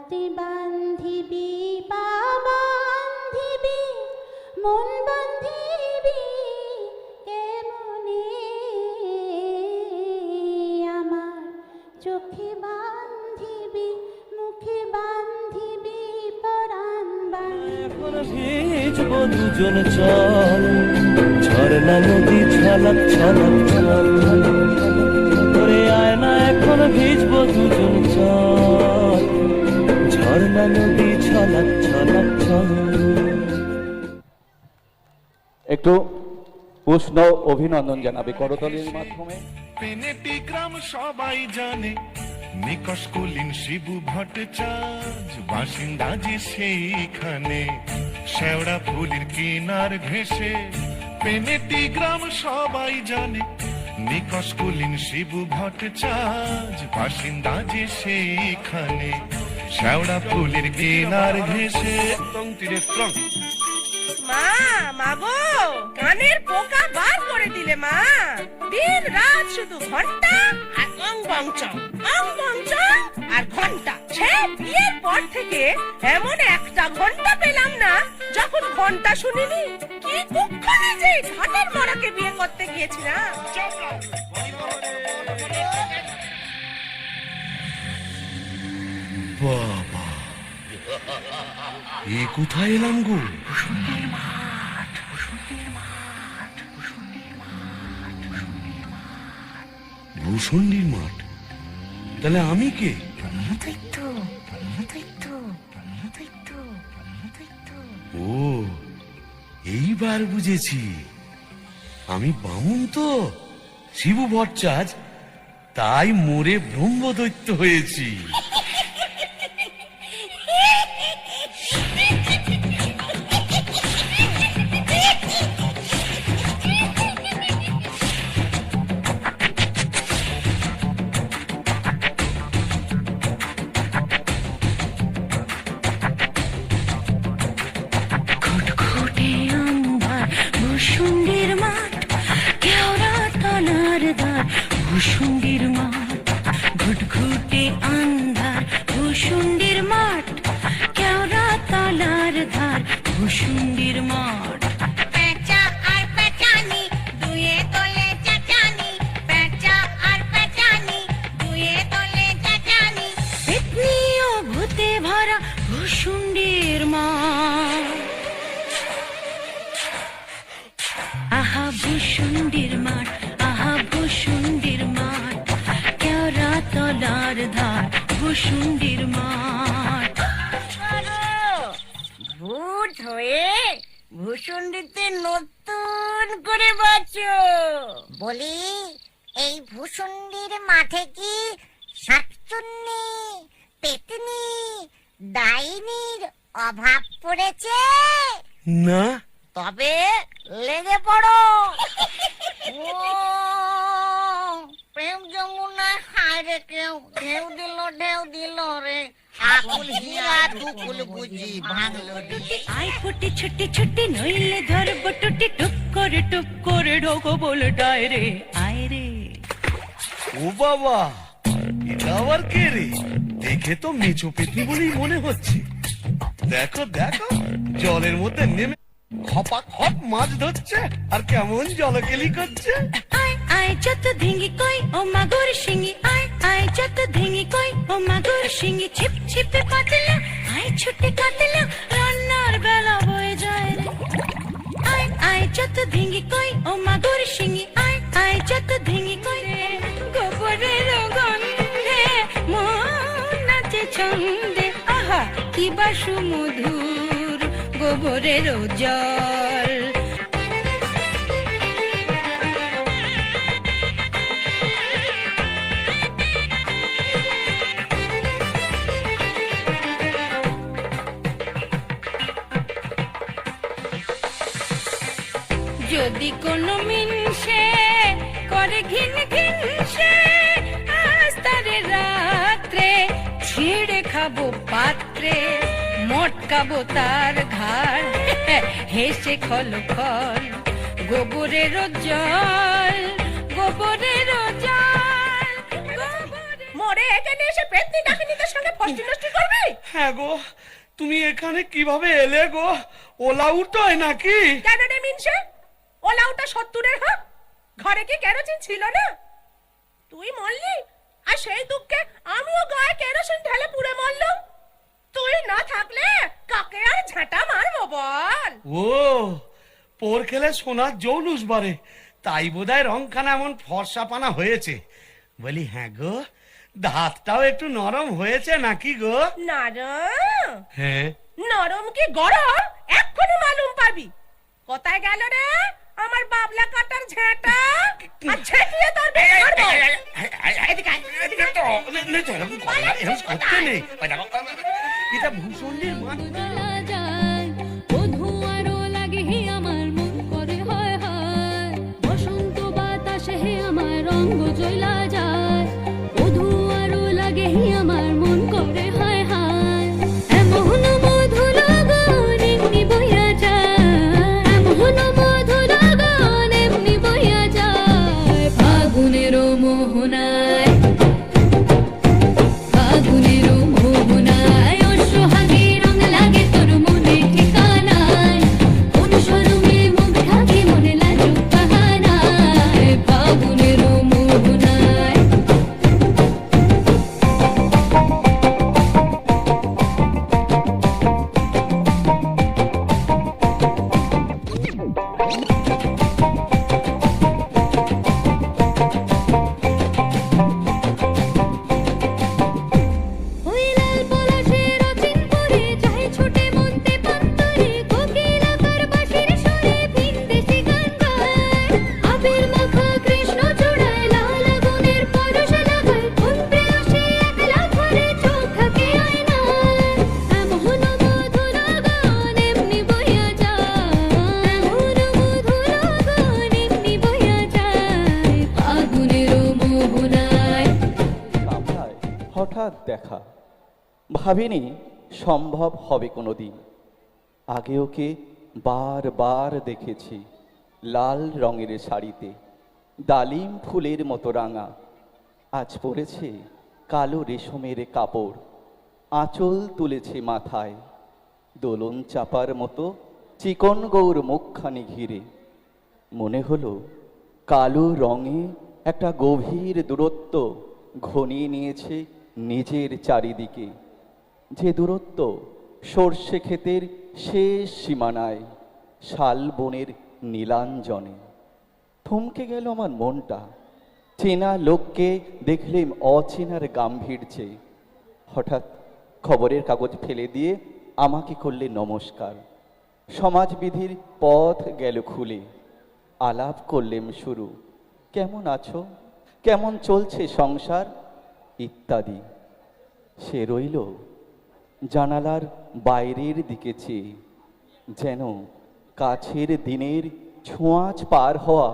হাতে বান্ধিবি পা বান্ধিবি মন বান্ধিবি কেমনে আমার চোখে বান্ধিবি মুখে বান্ধিবি পরাণ বান্ধিবি ভিজবো দুজন চল ঝরনা নদী ছলক ছলক ছল করে আয় না এখন ভিজবো দুজন চল ঝরনা নদী ছলক ছলক ছল। একটু উষ্ণ অভিনন্দন জানাবে করতালির মাধ্যমে। পেনেটি গ্রাম সবাই জানে নিকশ কুলীন শিবু ভট্টাচার্য বাসিন্দা যে সেইখানে শেওড়া ফুলের কিনার ঘেঁষে পেনেটি গ্রাম সবাই জানে নিকশ কুলীন শিবু ভট্টাচার্য বাসিন্দা যে সেইখানে শেওড়া ফুলের কিনার ঘেঁষে মা মাগো কানের পোকা বার করে দিলে মা দিন রাত শুধু ঘন্টা আর অং বং চং আর ঘন্টা সে বিয়ের পর থেকে এমন একটা ঘন্টা পেলাম না যখন ঘন্টা শুনিনি কি কুক্ষণে যে ঘাটের মরাকে বিয়ে করতে গিয়েছিলাম। বাবা এ কোথায় এলাম গো? ভূষণ্ডির মাঠ, তাহলে আমি কে? ও এইবার বুঝেছি, আমি বামুন তো শিবু ভট্টাচার্য, তাই মোরে ব্রহ্মদৈত্য হয়েছি। ভূষণ্ডির মাঠ কেওড়া তলার দ্বার ভূষণ্ডির মাঠ ঘুটঘুটে আন্ধার ভূষণ্ডির মাঠ কেওড়া তলার ধার ভূষণ্ডির মাঠ পেঁচা আর পেঁচানি দুয়ে তলে চাচানি পেঁচা আর পেঁচানি দুয়ে তলে চাচানি পেতনি ও ভূতে ভরা ভূষণ্ডির মাঠ। আহা ভূষণ্ডির মাঠ আহা ভূষণ্ডির মাঠ কেওড়া তলার ধার ভূষণ্ডির মাঠ। ভূত হয়ে ভূষণ্ডিতে নতুন করে বাঁচো বলি এই ভূষণ্ডির মাঠে কি শাকচুন্নি পেতনি ডাইনির অভাব পড়েছে? না, তবে লেগে পড়ো। ও প্রেম যমুনায় হায় রে কেউ ঢেউ দিল রে আকুল হীরা দুকুল বুঝি ভাঙলো ডিঙি। আই ফুটি ছুটি ছুটি নইলে ধরবো টুটি টুক করে ঢোকো বলে ডায় রে আয় রে। ও বাবা, এটা আবার কে রে? দেখে তো মেছো পেতনি বলেই মনে হচ্ছে। দেখো দেখো জলের মধ্যে নেমে খপা খপ মাছ ধরছে আর কেমন জলকেলি করছে। আয় আয় যত ধিঙ্গি কই ও মাগুর শিঙি আয় আয় যত ধিঙ্গি কই ও মাগুর শিঙি ছিপ ছিপে পাতলা আয় ছুটে কাতলা রান্নার বেলা বয়ে যায় রে। আয় আয় যত ধিঙ্গি কই ও মাগুর শিঙি আয় আয় যত ধিঙ্গি কই গোবরের গন্ধে মন নাচে ছন্দে আহা কি বাসু মধুর গোবরের জল। যদি কোনো মিনসে করে ঘিন ঘিন সে আস্তারে রাত্রে ছিঁড়ে খাবো পাত্রে মটকাবো তার ঘাড় হেসে খল খল গোবরের জল গোবরের জল। মরে এখানে এসে পেতনি ডাকিনীদের সঙ্গে ফষ্টি নষ্টি করবি? হ্যাঁ হ্যাঁ গো, তুমি এখানে কিভাবে এলে গো? ওলা উঠোয় নাকি? কেন রে মিনসে? ওলা ওটা 70-এর হক, ঘরে কি কেরোসিন ছিল না? তুই মরলি আর সেই দুঃখে আমিও গায়ে কেরোসিন ঢেলে পুড়ে মরলাম। তুই না থাকলে কাকে আর ঝাঁটা মারবো বল? ও, পোর খেলে সোনার জৌলুস বারে, তাই বোধহয় রংখানা এমন ফর্সাপানা হয়েছে। বলি হ্যাঁ গো, দাঁতটাও একটু নরম হয়েছে নাকি গো? নরম? হ্যাঁ। নরম কি গরম এক্ষুনি মালুম পাবি। কোথায় গেল রে আমার বাবলা কাটার ঝাঁটা? আর ঝেঁটিয়ে তোর বেশ মারবো। এদিকে আয়, এদিকে আয়। এরকম করতে নেই। ওই দেখো, এটা ভূষণের মা। চলা যায় বধূ আরো লাগে হে আমার মন করে হয় হয় বসন্ত বাতাসে হে আমার রঙ্গ জ্বলা যায় বধূ আরো লাগে হে আমার মন করে হয় হয় এমন মধু লগন এমনি বইয়া যায় এমন মধু লগন এমনি বইয়া যায় ফাগুনের মোহনায় ফাগুনের মোহনায় সোহাগে রং লাগে তোর মনে ঠিকানায় কোন শরমে মুখ ঢাকে মনে লাজুক বাহানায় ফাগুনের মোহনায় ওই লাল পলাশের অচিন পরে চাহে ছোটে মন্তে পান্তরে কোকিল আকার বাঁশির সুরে ভিনদেশি গান গায় আবির মাখা কৃষ্ণ চূড়ায় লাল আগুনের পরশ লাগায় কোন প্রেয়সী একলা ঘরে চোখ থাকে আয়নায় এমন মধু লগন এমনি বইয়া যায় এমন মধু লগন এমনি বইয়া যায় ফাগুনের মোহনায় কামরায় হঠাৎ দেখা, ভাবিনি সম্ভব হবে কোনোদিন। আগে ওকে বারবার দেখেছি লাল রঙের শাড়িতে, ডালিম ফুলের মতো রাঙা। আজ পরেছে কালো রেশমের কাপড়, আঁচল তুলেছে মাথায়, দোলন চাপার মতো চিকন গৌর মুখখানি ঘিরে। মনে হলো কালো রঙে একটা গভীর দূরত্ব ঘনিয়ে নিয়েছে নিজের চারিদিকে, যে দূরত্ব সর্ষে ক্ষেতের শেষ সীমানায় শাল বনের নীলাঞ্জনে। থমকে গেল আমার মনটা, চেনা লোককে দেখলেম অচেনার গাম্ভীর্যে। হঠাৎ খবরের কাগজ ফেলে দিয়ে আমাকে করলে নমস্কার। সমাজবিধির পথ গেল খুলে, আলাপ করলেম শুরু, কেমন আছো, কেমন চলছে সংসার ইত্যাদি। সে রইল জানালার বাইরের দিকে চেয়ে, যেন কাছের দিনের ছোঁয়াচ পার হওয়া